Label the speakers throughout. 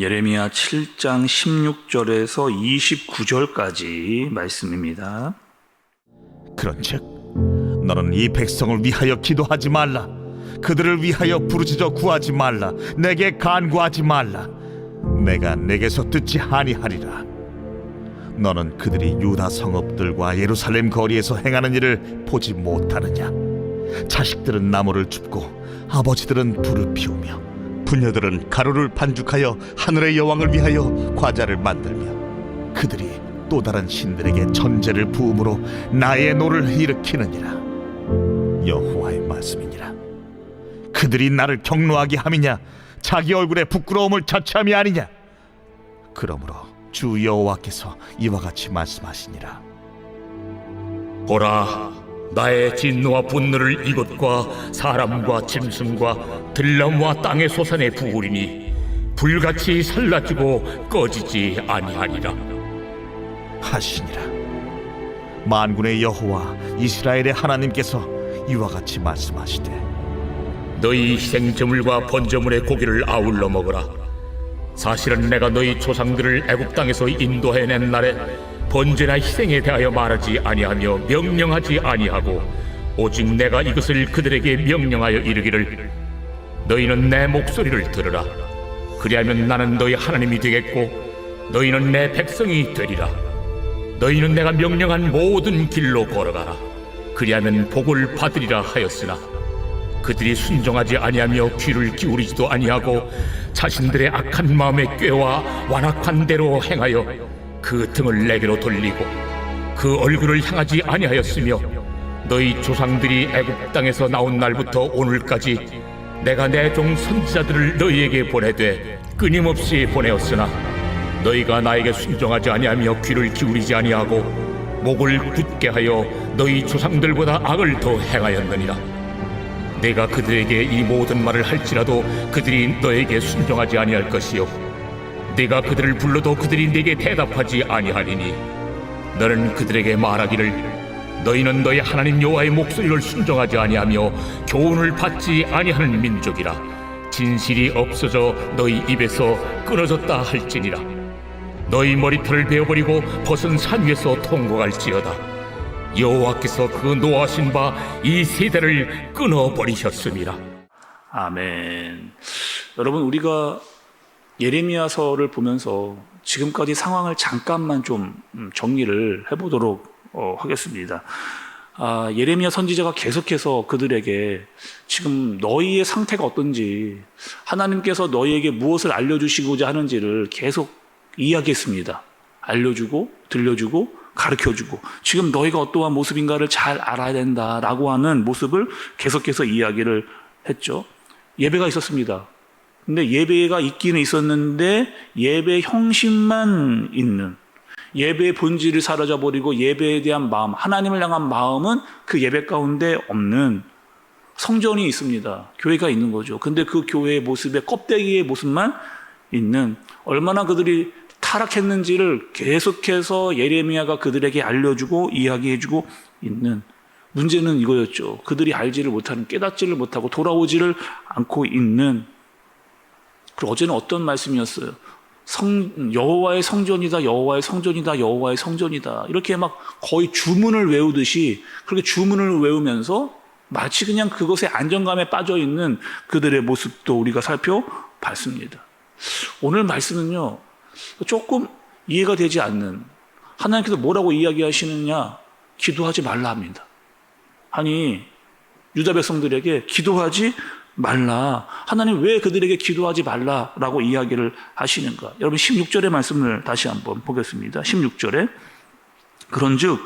Speaker 1: 예레미야 7장 16절에서 29절까지 말씀입니다.
Speaker 2: 그런즉 너는 이 백성을 위하여 기도하지 말라. 그들을 위하여 부르짖어 구하지 말라. 내게 간구하지 말라. 내가 내게서 듣지 아니하리라. 너는 그들이 유다 성읍들과 예루살렘 거리에서 행하는 일을 보지 못하느냐? 자식들은 나무를 줍고 아버지들은 불을 피우며 부녀들은 가루를 반죽하여 하늘의 여왕을 위하여 과자를 만들며 그들이 또 다른 신들에게 전제를 부음으로 나의 노를 일으키느니라. 여호와의 말씀이니라. 그들이 나를 경노하게 함이냐? 자기 얼굴에 부끄러움을 자처함이 아니냐? 그러므로 주 여호와께서 이와 같이 말씀하시니라.
Speaker 3: 보라, 나의 진노와 분노를 이곳과 사람과 짐승과 들나무와 땅의 소산에 부으리니 불같이 살라지고 꺼지지 아니하리라
Speaker 2: 하시니라. 만군의 여호와 이스라엘의 하나님께서 이와 같이 말씀하시되
Speaker 3: 너희 희생제물과 번제물의 고기를 아울러 먹으라. 사실은 내가 너희 조상들을 애굽 땅에서 인도해낸 날에 번제나 희생에 대하여 말하지 아니하며 명령하지 아니하고 오직 내가 이것을 그들에게 명령하여 이르기를 너희는 내 목소리를 들으라. 그리하면 나는 너희 하나님이 되겠고 너희는 내 백성이 되리라. 너희는 내가 명령한 모든 길로 걸어가라. 그리하면 복을 받으리라 하였으나 그들이 순종하지 아니하며 귀를 기울이지도 아니하고 자신들의 악한 마음에 꾀와 완악한 대로 행하여 그 등을 내게로 돌리고 그 얼굴을 향하지 아니하였으며 너희 조상들이 애굽 땅에서 나온 날부터 오늘까지 내가 내 종 선지자들을 너희에게 보내되 끊임없이 보내었으나 너희가 나에게 순종하지 아니하며 귀를 기울이지 아니하고 목을 굳게 하여 너희 조상들보다 악을 더 행하였느니라. 내가 그들에게 이 모든 말을 할지라도 그들이 너에게 순종하지 아니할 것이요 내가 그들을 불러도 그들이 내게 대답하지 아니하리니 너는 그들에게 말하기를 너희는 너희 하나님 여호와의 목소리를 순종하지 아니하며 교훈을 받지 아니하는 민족이라. 진실이 없어져 너희 입에서 끊어졌다 할지니라. 너희 머리털을 베어버리고 벗은 산 위에서 통곡할지어다. 여호와께서 그 노하신 바 이 세대를 끊어버리셨습니다.
Speaker 1: 아멘. 여러분, 우리가 예레미야서를 보면서 지금까지 상황을 잠깐만 좀 정리를 해보도록 하겠습니다. 예레미야 선지자가 계속해서 그들에게 지금 너희의 상태가 어떤지, 하나님께서 너희에게 무엇을 알려주시고자 하는지를 계속 이야기했습니다. 알려주고 들려주고 가르쳐주고 지금 너희가 어떠한 모습인가를 잘 알아야 된다라고 하는 모습을 계속해서 이야기를 했죠. 예배가 있었습니다. 근데 예배가 있기는 있었는데 예배 형식만 있는, 예배의 본질을 사라져버리고 예배에 대한 마음, 하나님을 향한 마음은 그 예배 가운데 없는 성전이 있습니다. 교회가 있는 거죠. 근데 그 교회의 모습에 껍데기의 모습만 있는, 얼마나 그들이 타락했는지를 계속해서 예레미야가 그들에게 알려주고 이야기해주고 있는, 문제는 이거였죠. 그들이 알지를 못하는, 깨닫지를 못하고 돌아오지를 않고 있는. 그리고 어제는 어떤 말씀이었어요? 여호와의 성전이다, 여호와의 성전이다, 여호와의 성전이다. 이렇게 막 거의 주문을 외우듯이 그렇게 주문을 외우면서 마치 그냥 그것에 안정감에 빠져 있는 그들의 모습도 우리가 살펴봤습니다. 오늘 말씀은요, 조금 이해가 되지 않는, 하나님께서 뭐라고 이야기하시느냐, 기도하지 말라 합니다. 아니, 유다 백성들에게 기도하지 말라. 하나님 왜 그들에게 기도하지 말라라고 이야기를 하시는가? 여러분 16절의 말씀을 다시 한번 보겠습니다. 16절에 그런즉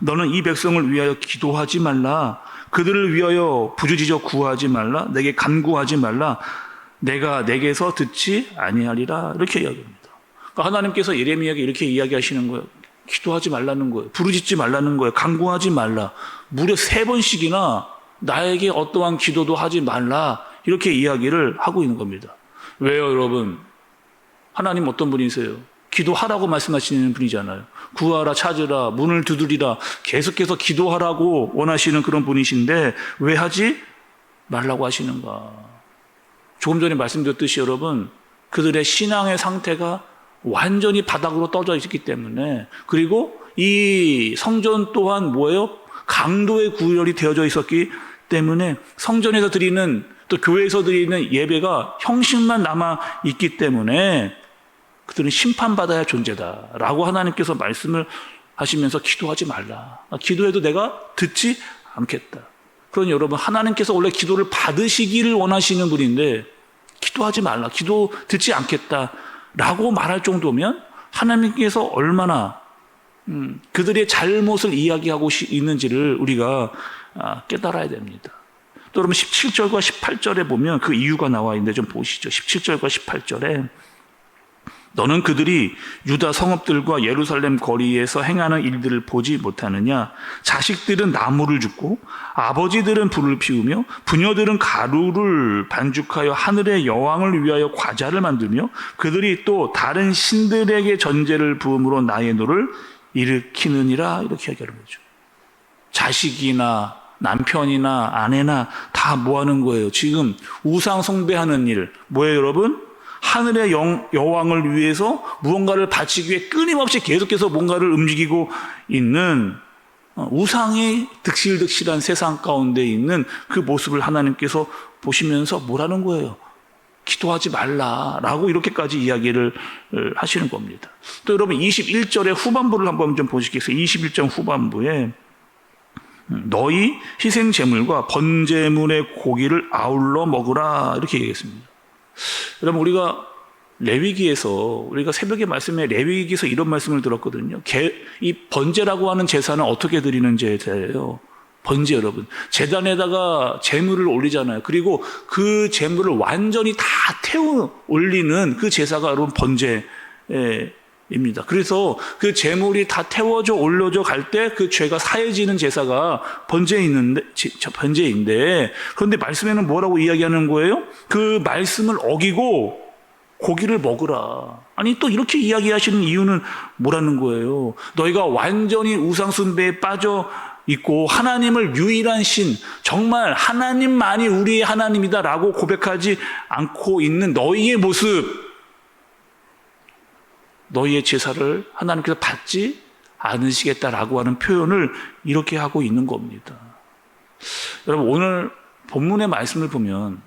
Speaker 1: 너는 이 백성을 위하여 기도하지 말라. 그들을 위하여 부르짖어 구하지 말라. 내게 간구하지 말라. 내가 내게서 듣지 아니하리라. 이렇게 이야기합니다. 그러니까 하나님께서 예레미야에게 이렇게 이야기하시는 거예요. 기도하지 말라는 거예요. 부르짖지 말라는 거예요. 간구하지 말라. 무려 3번씩이나 나에게 어떠한 기도도 하지 말라, 이렇게 이야기를 하고 있는 겁니다. 왜요, 여러분? 하나님 어떤 분이세요? 기도하라고 말씀하시는 분이잖아요. 구하라, 찾으라, 문을 두드리라, 계속해서 기도하라고 원하시는 그런 분이신데 왜 하지 말라고 하시는가? 조금 전에 말씀드렸듯이 여러분, 그들의 신앙의 상태가 완전히 바닥으로 떨어져 있기 때문에, 그리고 이 성전 또한 뭐예요? 강도의 구별이 되어져 있었기 때문에 성전에서 드리는, 또 교회에서 드리는 예배가 형식만 남아 있기 때문에 그들은 심판받아야 할 존재다라고 하나님께서 말씀을 하시면서 기도하지 말라. 기도해도 내가 듣지 않겠다. 그러니 여러분, 하나님께서 원래 기도를 받으시기를 원하시는 분인데 기도하지 말라, 기도 듣지 않겠다라고 말할 정도면 하나님께서 얼마나 그들의 잘못을 이야기하고 있는지를 우리가 깨달아야 됩니다. 또 여러분 17절과 18절에 보면 그 이유가 나와 있는데 좀 보시죠. 17절과 18절에 너는 그들이 유다 성읍들과 예루살렘 거리에서 행하는 일들을 보지 못하느냐? 자식들은 나무를 줍고 아버지들은 불을 피우며 부녀들은 가루를 반죽하여 하늘의 여왕을 위하여 과자를 만들며 그들이 또 다른 신들에게 전제를 부음으로 나의 노를 일으키느니라. 이렇게 얘기하는 거죠. 자식이나 남편이나 아내나 다 뭐 하는 거예요? 지금 우상 숭배하는 일. 뭐예요, 여러분? 하늘의 여왕을 위해서 무언가를 바치기 위해 끊임없이 계속해서 뭔가를 움직이고 있는 우상의 득실득실한 세상 가운데 있는 그 모습을 하나님께서 보시면서 뭐라는 거예요? 기도하지 말라라고 이렇게까지 이야기를 하시는 겁니다. 또 여러분 21절의 후반부를 한번 좀 보시겠어요? 21절 후반부에 너희 희생 제물과 번제물의 고기를 아울러 먹으라 이렇게 얘기했습니다. 여러분, 우리가 레위기에서, 우리가 새벽에 말씀에 레위기에서 이런 말씀을 들었거든요. 이 번제라고 하는 제사는 어떻게 드리는 제사예요? 번제, 여러분. 제단에다가 제물을 올리잖아요. 그리고 그 제물을 완전히 다 태워 올리는 그 제사가 여러분 번제입니다. 그래서 그 제물이 다 태워져 올려져 갈 때 그 죄가 사해지는 제사가 번제인데, 그런데 말씀에는 뭐라고 이야기하는 거예요? 그 말씀을 어기고 고기를 먹으라. 아니, 또 이렇게 이야기하시는 이유는 뭐라는 거예요? 너희가 완전히 우상 숭배에 빠져 있고 하나님을 유일한 신, 정말 하나님만이 우리의 하나님이다라고 고백하지 않고 있는 너희의 모습, 너희의 제사를 하나님께서 받지 않으시겠다라고 하는 표현을 이렇게 하고 있는 겁니다. 여러분, 오늘 본문의 말씀을 보면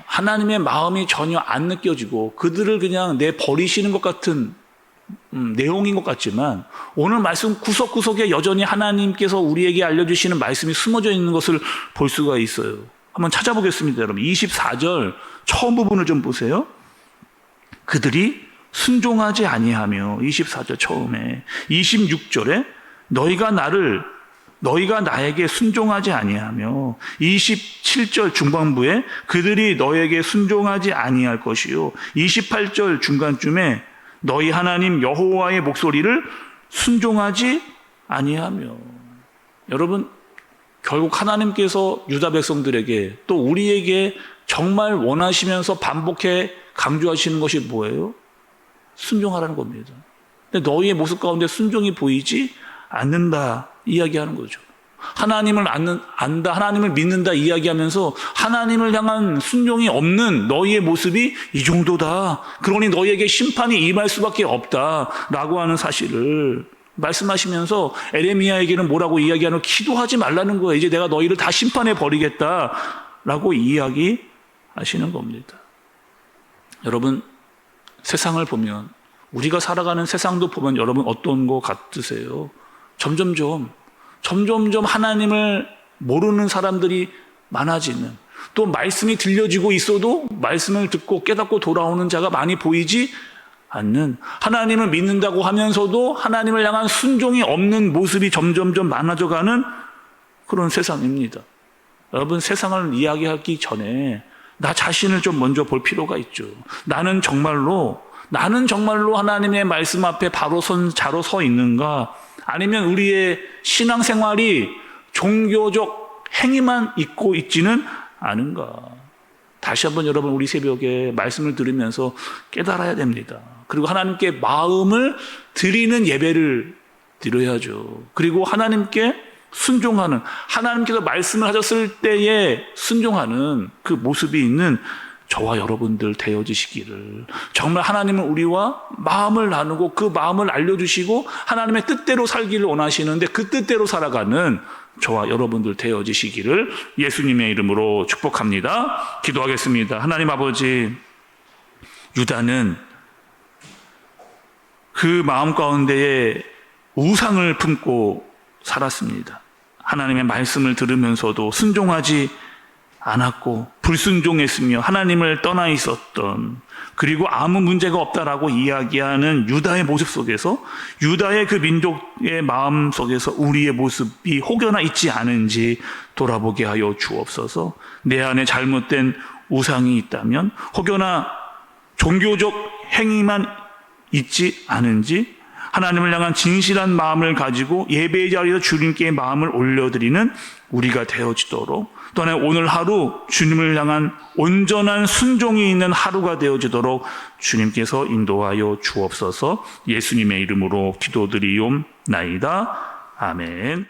Speaker 1: 하나님의 마음이 전혀 안 느껴지고 그들을 그냥 내버리시는 것 같은 내용인 것 같지만 오늘 말씀 구석구석에 여전히 하나님께서 우리에게 알려주시는 말씀이 숨어져 있는 것을 볼 수가 있어요. 한번 찾아보겠습니다. 여러분 24절 처음 부분을 좀 보세요. 그들이 순종하지 아니하며, 24절 처음에 26절에 너희가 나에게 순종하지 아니하며, 27절 중반부에 그들이 너에게 순종하지 아니할 것이요, 28절 중간쯤에 너희 하나님 여호와의 목소리를 순종하지 아니하며. 여러분, 결국 하나님께서 유다 백성들에게 또 우리에게 정말 원하시면서 반복해 강조하시는 것이 뭐예요? 순종하라는 겁니다. 근데 너희의 모습 가운데 순종이 보이지 않는다 이야기하는 거죠. 하나님을 안다, 하나님을 믿는다 이야기하면서 하나님을 향한 순종이 없는 너희의 모습이 이 정도다. 그러니 너희에게 심판이 임할 수밖에 없다라고 하는 사실을 말씀하시면서 에레미야에게는 뭐라고 이야기하는, 기도하지 말라는 거예요. 이제 내가 너희를 다 심판해 버리겠다라고 이야기하시는 겁니다. 여러분, 세상을 보면, 우리가 살아가는 세상도 보면 여러분 어떤 것 같으세요? 점점점 하나님을 모르는 사람들이 많아지는, 또 말씀이 들려지고 있어도 말씀을 듣고 깨닫고 돌아오는 자가 많이 보이지 않는, 하나님을 믿는다고 하면서도 하나님을 향한 순종이 없는 모습이 점점점 많아져가는 그런 세상입니다. 여러분, 세상을 이야기하기 전에 나 자신을 좀 먼저 볼 필요가 있죠. 나는 정말로 하나님의 말씀 앞에 자로 서 있는가? 아니면 우리의 신앙생활이 종교적 행위만 있고 있지는 않은가? 다시 한번 여러분, 우리 새벽에 말씀을 들으면서 깨달아야 됩니다. 그리고 하나님께 마음을 드리는 예배를 드려야죠. 그리고 하나님께 순종하는, 하나님께서 말씀을 하셨을 때에 순종하는 그 모습이 있는 저와 여러분들 되어지시기를, 정말 하나님은 우리와 마음을 나누고 그 마음을 알려주시고 하나님의 뜻대로 살기를 원하시는데 그 뜻대로 살아가는 저와 여러분들 되어지시기를 예수님의 이름으로 축복합니다. 기도하겠습니다. 하나님 아버지, 유다는 그 마음 가운데에 우상을 품고 살았습니다. 하나님의 말씀을 들으면서도 순종하지 않았고 불순종했으며 하나님을 떠나 있었던, 그리고 아무 문제가 없다라고 이야기하는 유다의 모습 속에서, 유다의 그 민족의 마음 속에서 우리의 모습이 혹여나 있지 않은지 돌아보게 하여 주옵소서. 내 안에 잘못된 우상이 있다면, 혹여나 종교적 행위만 있지 않은지 하나님을 향한 진실한 마음을 가지고 예배의 자리에서 주님께 마음을 올려드리는 우리가 되어지도록, 또한 오늘 하루 주님을 향한 온전한 순종이 있는 하루가 되어지도록 주님께서 인도하여 주옵소서. 예수님의 이름으로 기도드리옵나이다. 아멘.